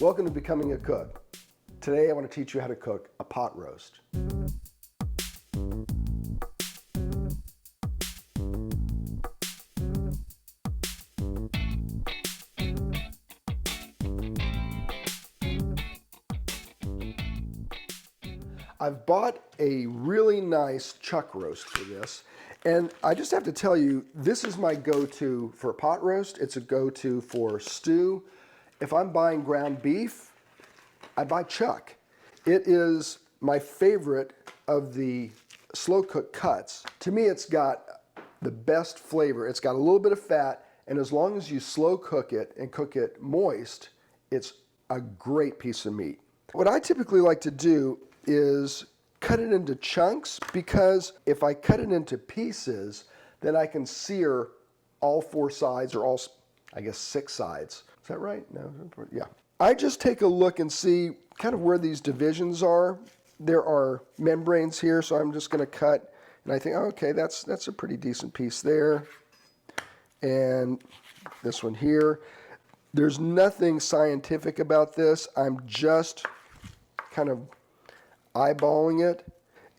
Welcome to Becoming a Cook. Today I want to teach you how to cook a pot roast. I've bought a really nice chuck roast for this, and I just have to tell you, this is my go-to for a pot roast. It's a go-to for stew. If I'm buying ground beef, I buy chuck. It is my favorite of the slow cook cuts. To me, it's got the best flavor. It's got a little bit of fat, and as long as you slow cook it and cook it moist, it's a great piece of meat. What I typically like to do is cut it into chunks, because if I cut it into pieces, then I can sear all four sides, or all, I guess, 6 sides. Is that right? No? Yeah. I just take a look and see kind of where these divisions are. There are membranes here, so I'm just going to cut, and I think, oh, okay, that's a pretty decent piece there. And this one here. There's nothing scientific about this. I'm just kind of eyeballing it.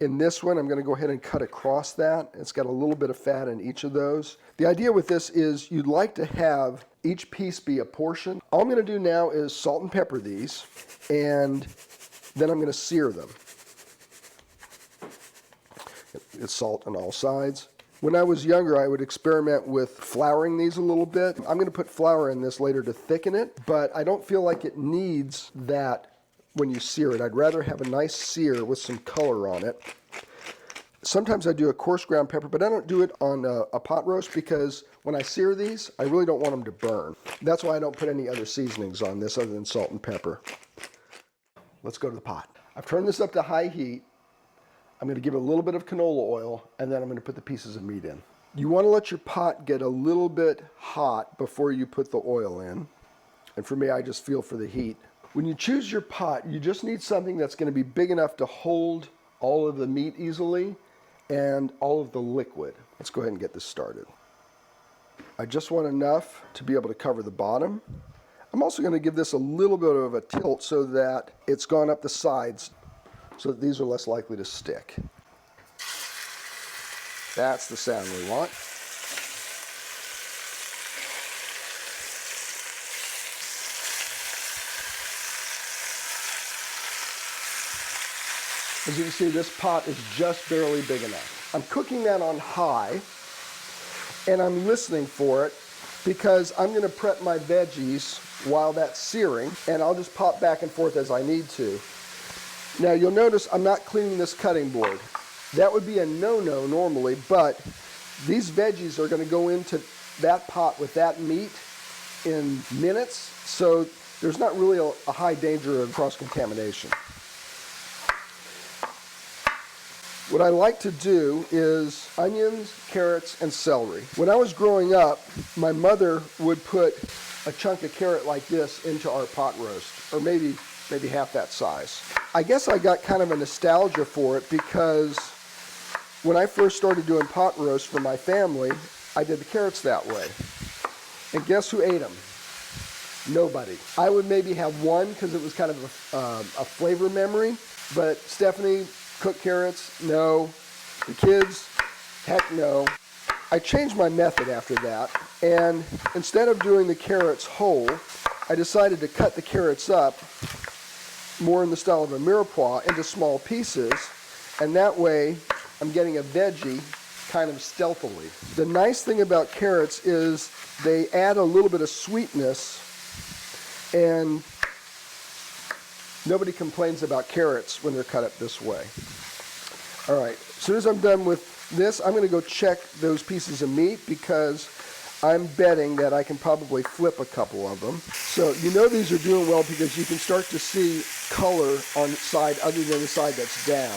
In this one, I'm going to go ahead and cut across that. It's got a little bit of fat in each of those. The idea with this is you'd like to have each piece be a portion. All I'm going to do now is salt and pepper these, and then I'm going to sear them. It's salt on all sides. When I was younger, I would experiment with flouring these a little bit. I'm going to put flour in this later to thicken it, but I don't feel like it needs that when you sear it. I'd rather have a nice sear with some color on it. Sometimes I do a coarse ground pepper, but I don't do it on a pot roast, because when I sear these, I really don't want them to burn. That's why I don't put any other seasonings on this other than salt and pepper. Let's go to the pot. I've turned this up to high heat. I'm going to give it a little bit of canola oil, and then I'm going to put the pieces of meat in. You want to let your pot get a little bit hot before you put the oil in. And for me, I just feel for the heat. When you choose your pot, you just need something that's going to be big enough to hold all of the meat easily and all of the liquid. Let's go ahead and get this started. I just want enough to be able to cover the bottom. I'm also going to give this a little bit of a tilt so that it's gone up the sides, so that these are less likely to stick. That's the sound we want. As you can see, this pot is just barely big enough. I'm cooking that on high, and I'm listening for it, because I'm going to prep my veggies while that's searing, and I'll just pop back and forth as I need to. Now, you'll notice I'm not cleaning this cutting board. That would be a no-no normally, but these veggies are going to go into that pot with that meat in minutes, so there's not really a high danger of cross-contamination. What I like to do is onions, carrots, and celery. When I was growing up, my mother would put a chunk of carrot like this into our pot roast, or maybe half that size. I guess I got kind of a nostalgia for it, because when I first started doing pot roast for my family, I did the carrots that way. And guess who ate them? Nobody. I would maybe have one, because it was kind of a flavor memory, but Stephanie, cook carrots? No. The kids? Heck no. I changed my method after that, and instead of doing the carrots whole, I decided to cut the carrots up more in the style of a mirepoix into small pieces, and that way I'm getting a veggie kind of stealthily. The nice thing about carrots is they add a little bit of sweetness, and nobody complains about carrots when they're cut up this way. All right, as soon as I'm done with this, I'm going to go check those pieces of meat, because I'm betting that I can probably flip a couple of them. So you know these are doing well, because you can start to see color on the side other than the side that's down.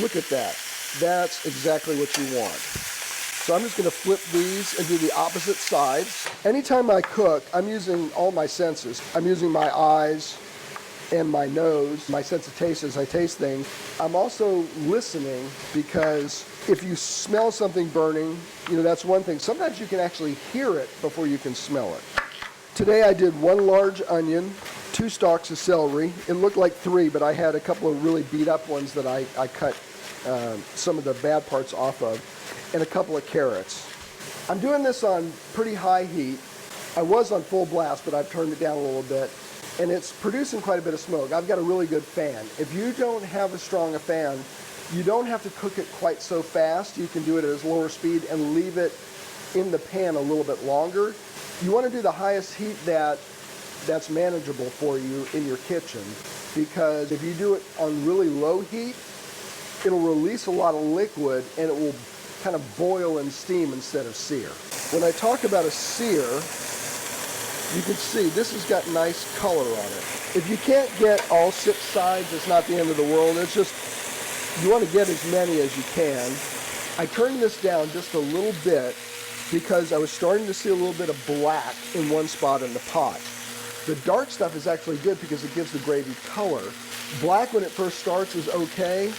Look at that. That's exactly what you want. So I'm just going to flip these and do the opposite sides. Anytime I cook, I'm using all my senses. I'm using my eyes and my nose, my sense of taste as I taste things. I'm also listening, because if you smell something burning, that's one thing. Sometimes you can actually hear it before you can smell it. Today I did 1 large onion, 2 2 stalks of celery. It looked like 3, but I had a couple of really beat up ones that I cut some of the bad parts off of, and a couple of carrots. I'm doing this on pretty high heat. I was on full blast, but I've turned it down a little bit, and it's producing quite a bit of smoke. I've got a really good fan. If you don't have as strong a fan, you don't have to cook it quite so fast. You can do it at a lower speed and leave it in the pan a little bit longer. You want to do the highest heat that's manageable for you in your kitchen, because if you do it on really low heat, it'll release a lot of liquid and it will kind of boil and steam instead of sear. When I talk about a sear, you can see this has got nice color on it. If you can't get all 6 sides, it's not the end of the world. It's just, you want to get as many as you can. I turned this down just a little bit because I was starting to see a little bit of black in one spot in the pot. The dark stuff is actually good because it gives the gravy color. Black when it first starts is okay,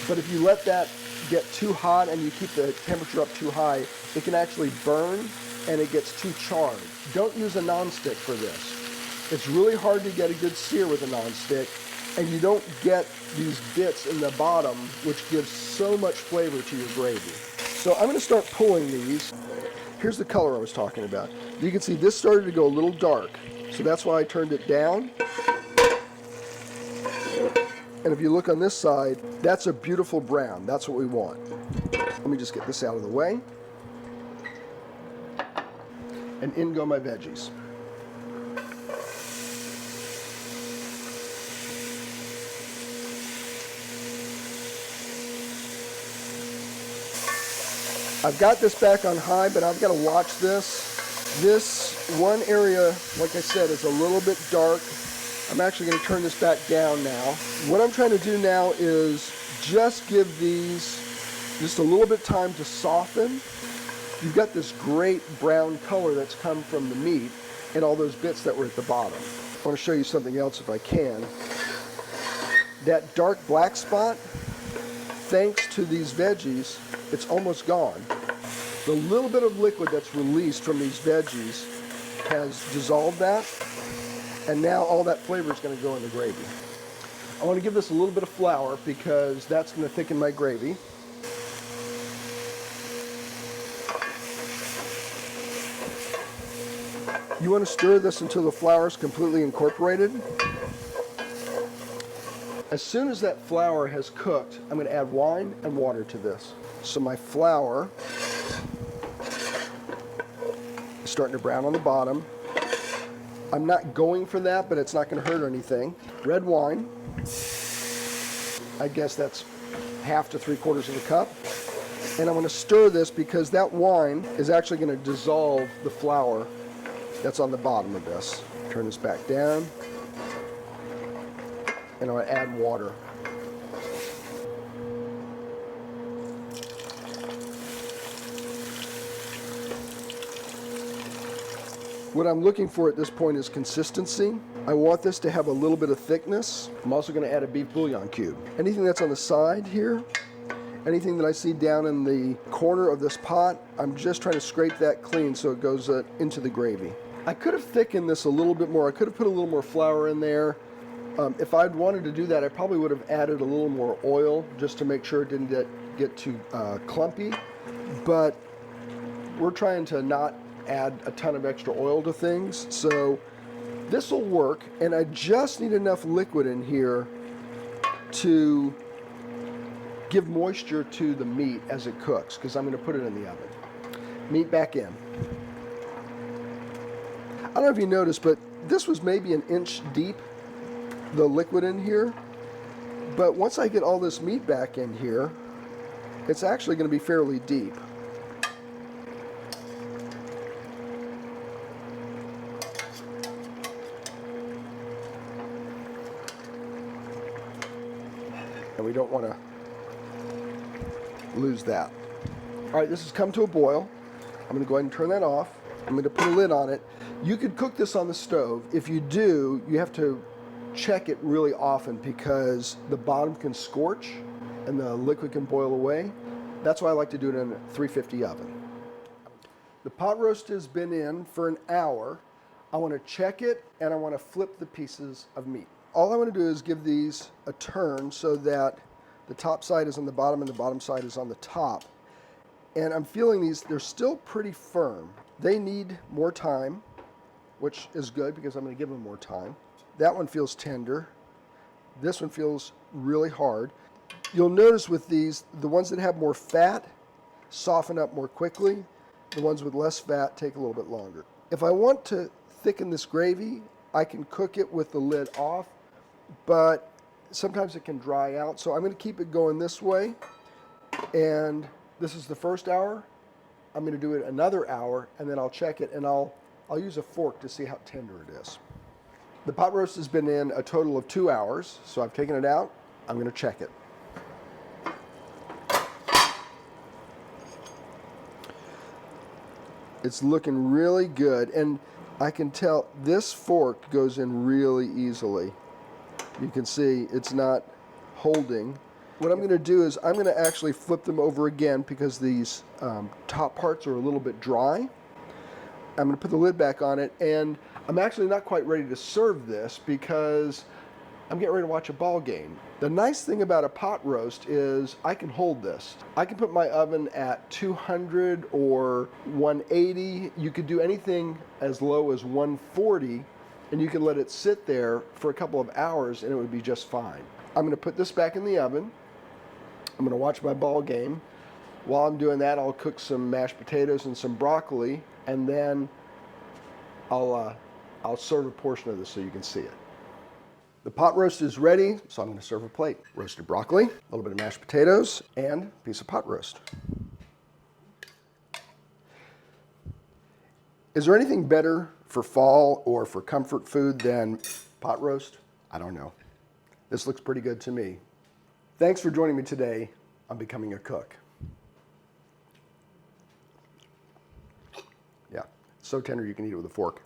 but if you let that get too hot and you keep the temperature up too high, it can actually burn and it gets too charred. Don't use a nonstick for this. It's really hard to get a good sear with a nonstick, and you don't get these bits in the bottom, which gives so much flavor to your gravy. So I'm going to start pulling these. Here's the color I was talking about. You can see this started to go a little dark, so that's why I turned it down. And if you look on this side, that's a beautiful brown. That's what we want. Let me just get this out of the way. And in go my veggies. I've got this back on high, but I've got to watch this. This one area, like I said, is a little bit dark. I'm actually going to turn this back down now. What I'm trying to do now is just give these just a little bit time to soften. You've got this great brown color that's come from the meat and all those bits that were at the bottom. I want to show you something else if I can. That dark black spot, thanks to these veggies, it's almost gone. The little bit of liquid that's released from these veggies has dissolved that, and now all that flavor is going to go in the gravy. I want to give this a little bit of flour because that's going to thicken my gravy. You want to stir this until the flour is completely incorporated. As soon as that flour has cooked, I'm going to add wine and water to this. So my flour is starting to brown on the bottom. I'm not going for that, but it's not going to hurt anything. Red wine. I guess that's 1/2 to 3/4 of a cup. And I'm going to stir this because that wine is actually going to dissolve the flour that's on the bottom of this. Turn this back down. And I'm going to add water. What I'm looking for at this point is consistency. I want this to have a little bit of thickness. I'm also going to add a beef bouillon cube. Anything that's on the side here, anything that I see down in the corner of this pot, I'm just trying to scrape that clean so it goes into the gravy. I could have thickened this a little bit more. I could have put a little more flour in there. If I'd wanted to do that, I probably would have added a little more oil just to make sure it didn't get too clumpy. But we're trying to not add a ton of extra oil to things, so this will work. And I just need enough liquid in here to give moisture to the meat as it cooks, because I'm going to put it in the oven. Meat back in. I don't know if you noticed, but this was maybe 1 inch deep, the liquid in here. But once I get all this meat back in here, it's actually going to be fairly deep. And we don't want to lose that. All right, this has come to a boil. I'm going to go ahead and turn that off. I'm going to put a lid on it. You could cook this on the stove. If you do, you have to check it really often because the bottom can scorch and the liquid can boil away. That's why I like to do it in a 350 oven. The pot roast has been in for an hour. I want to check it, and I want to flip the pieces of meat. All I want to do is give these a turn so that the top side is on the bottom and the bottom side is on the top. And I'm feeling these, they're still pretty firm. They need more time, which is good because I'm going to give them more time. That one feels tender. This one feels really hard. You'll notice with these, the ones that have more fat soften up more quickly. The ones with less fat take a little bit longer. If I want to thicken this gravy, I can cook it with the lid off, but sometimes it can dry out. So I'm going to keep it going this way. And this is the first hour. I'm going to do it another hour, and then I'll check it, and I'll use a fork to see how tender it is. The pot roast has been in a total of 2 hours, so I've taken it out. I'm going to check it. It's looking really good, and I can tell this fork goes in really easily. You can see it's not holding. What I'm going to do is I'm going to actually flip them over again because these top parts are a little bit dry. I'm going to put the lid back on it, and I'm actually not quite ready to serve this because I'm getting ready to watch a ball game. The nice thing about a pot roast is I can hold this. I can put my oven at 200 or 180. You could do anything as low as 140, and you can let it sit there for a couple of hours and it would be just fine. I'm going to put this back in the oven. I'm going to watch my ball game. While I'm doing that, I'll cook some mashed potatoes and some broccoli, and then I'll serve a portion of this so you can see it. The pot roast is ready, so I'm going to serve a plate. Roasted broccoli, a little bit of mashed potatoes, and a piece of pot roast. Is there anything better for fall or for comfort food than pot roast? I don't know. This looks pretty good to me. Thanks for joining me today on Becoming a Cook. Yeah, so tender you can eat it with a fork.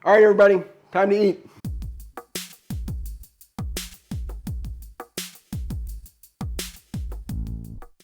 All right, everybody, time to eat.